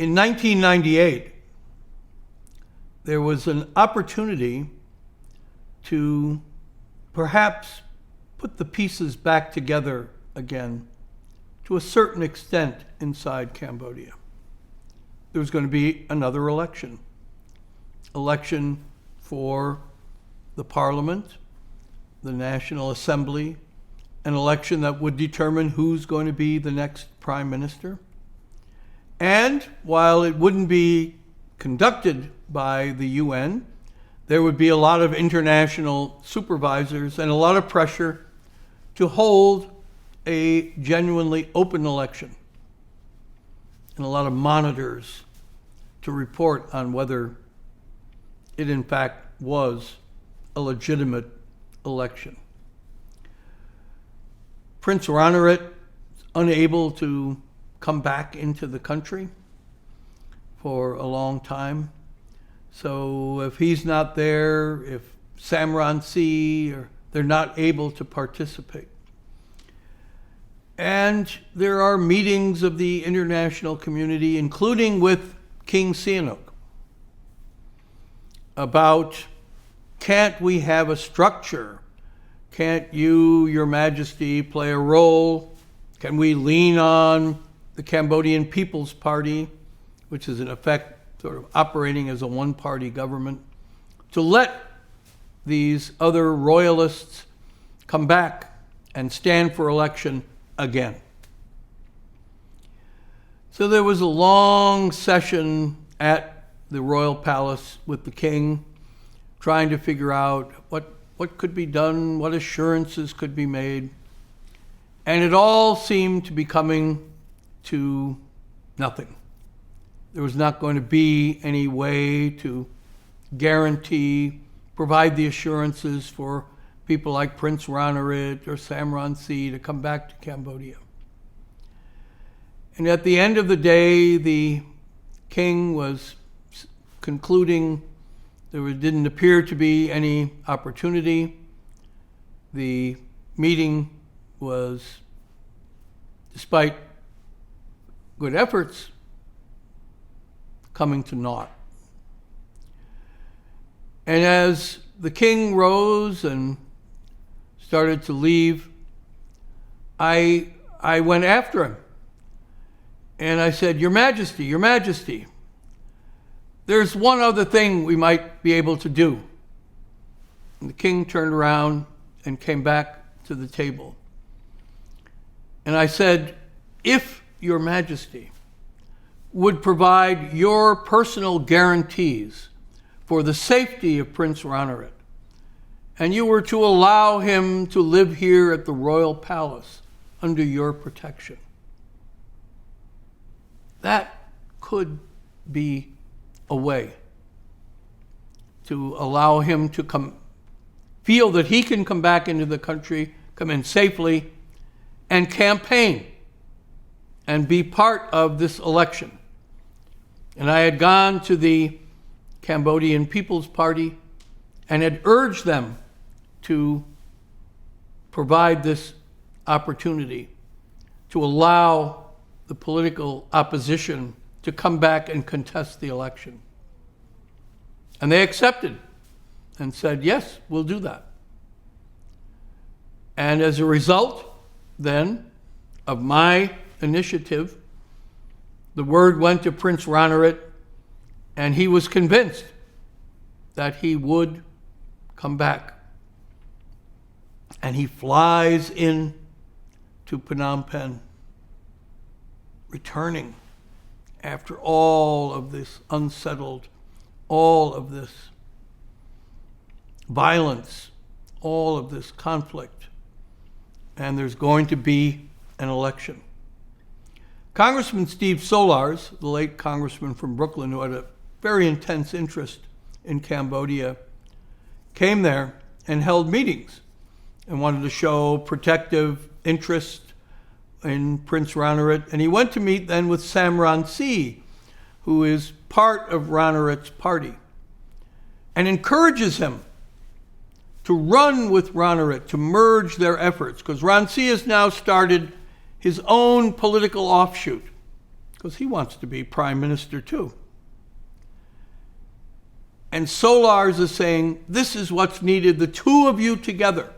In 1998, there was an opportunity to perhaps put the pieces back together again to a certain extent inside Cambodia. There was going to be another election for the parliament, the National Assembly, an election that would determine who's going to be the next prime minister. And while it wouldn't be conducted by the UN, there would be a lot of international supervisors and a lot of pressure to hold a genuinely open election, and a lot of monitors to report on whether it in fact was a legitimate election. Prince Ranariddh, unable to come back into the country for a long time. So if he's not there, if Sam Rainsy, they're not able to participate. And there are meetings of the international community, including with King Sihanouk, about, can't we have a structure? Can't you, Your Majesty, play a role? Can we lean on the Cambodian People's Party, which is in effect sort of operating as a one-party government, to let these other royalists come back and stand for election again? So there was a long session at the royal palace with the king, trying to figure out what could be done, what assurances could be made. And it all seemed to be coming to nothing. There was not going to be any way to guarantee, provide the assurances for people like Prince Ranariddh or Sam Rainsy to come back to Cambodia. And at the end of the day, the king was concluding there didn't appear to be any opportunity. The meeting was, despite good efforts, coming to naught. And as the king rose and started to leave, I went after him. And I said, Your Majesty, there's one other thing we might be able to do. And the king turned around and came back to the table. And I said, if Your Majesty would provide your personal guarantees for the safety of Prince Ranariddh, and you were to allow him to live here at the royal palace under your protection, that could be a way to allow him to feel that he can come back into the country, come in safely, and campaign and be part of this election. And I had gone to the Cambodian People's Party and had urged them to provide this opportunity to allow the political opposition to come back and contest the election. And they accepted and said, yes, we'll do that. And as a result, then, of my initiative, the word went to Prince Ranariddh, and he was convinced that he would come back. And he flies in to Phnom-Penh, returning after all of this unsettled, all of this violence, all of this conflict. And there's going to be an election. Congressman Steve Solars, the late congressman from Brooklyn, who had a very intense interest in Cambodia, came there and held meetings and wanted to show protective interest in Prince Ranariddh. And he went to meet then with Sam Rainsy, who is part of Ranariddh's party, and encourages him to run with Ranariddh, to merge their efforts, because Rainsy has now started his own political offshoot because he wants to be prime minister too. And Solars is saying, this is what's needed. The two of you together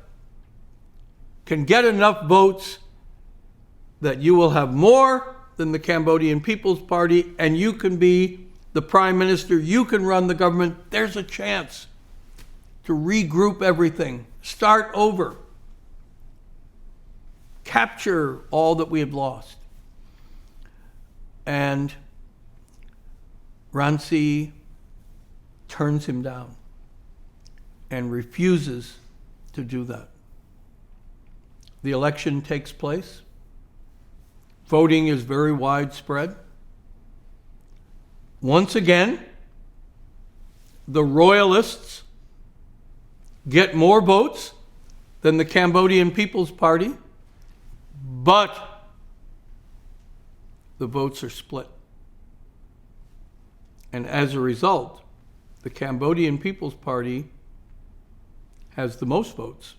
can get enough votes that you will have more than the Cambodian People's Party, and you can be the prime minister, you can run the government. There's a chance to regroup everything, start over, capture all that we have lost. And Rainsy turns him down and refuses to do that. The election takes place. Voting is very widespread. Once again, the royalists get more votes than the Cambodian People's Party, but the votes are split. And as a result, the Cambodian People's Party has the most votes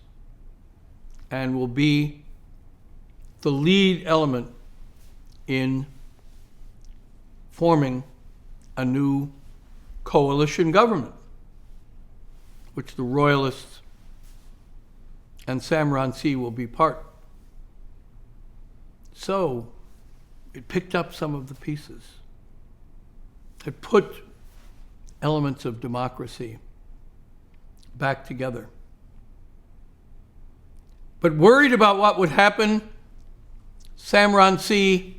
and will be the lead element in forming a new coalition government, which the royalists and Sam Rainsy will be part. So it picked up some of the pieces. It put elements of democracy back together. But worried about what would happen, Sam Rainsy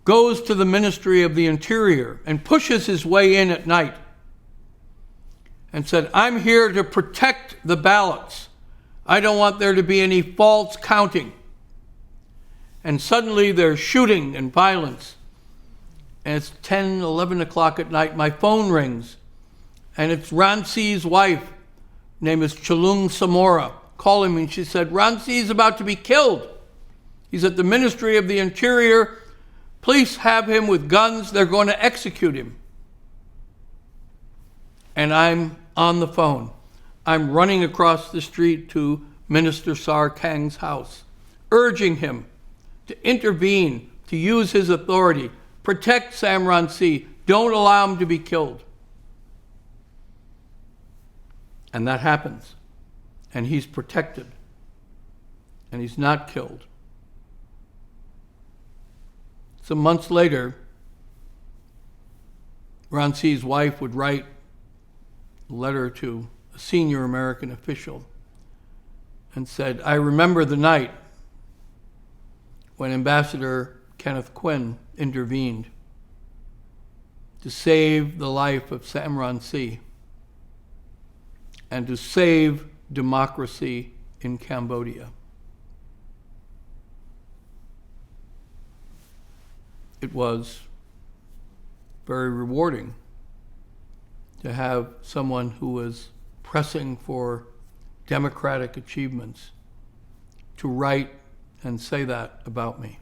goes to the Ministry of the Interior and pushes his way in at night and said, I'm here to protect the ballots. I don't want there to be any false counting. And suddenly there's shooting and violence. And it's 10, 11 o'clock at night. My phone rings. And it's Rainsy's wife, her name is Chalung Samora, calling me. And she said, Rainsy is about to be killed. He's at the Ministry of the Interior. Police have him with guns. They're going to execute him. And I'm on the phone. I'm running across the street to Minister Sar Kang's house, urging him to intervene, to use his authority, protect Sam Rainsy, don't allow him to be killed. And that happens. And he's protected. And he's not killed. Some months later, Rainsy's wife would write a letter to a senior American official and said, I remember the night when Ambassador Kenneth Quinn intervened to save the life of Sam Rainsy and to save democracy in Cambodia. It was very rewarding to have someone who was pressing for democratic achievements to write and say that about me.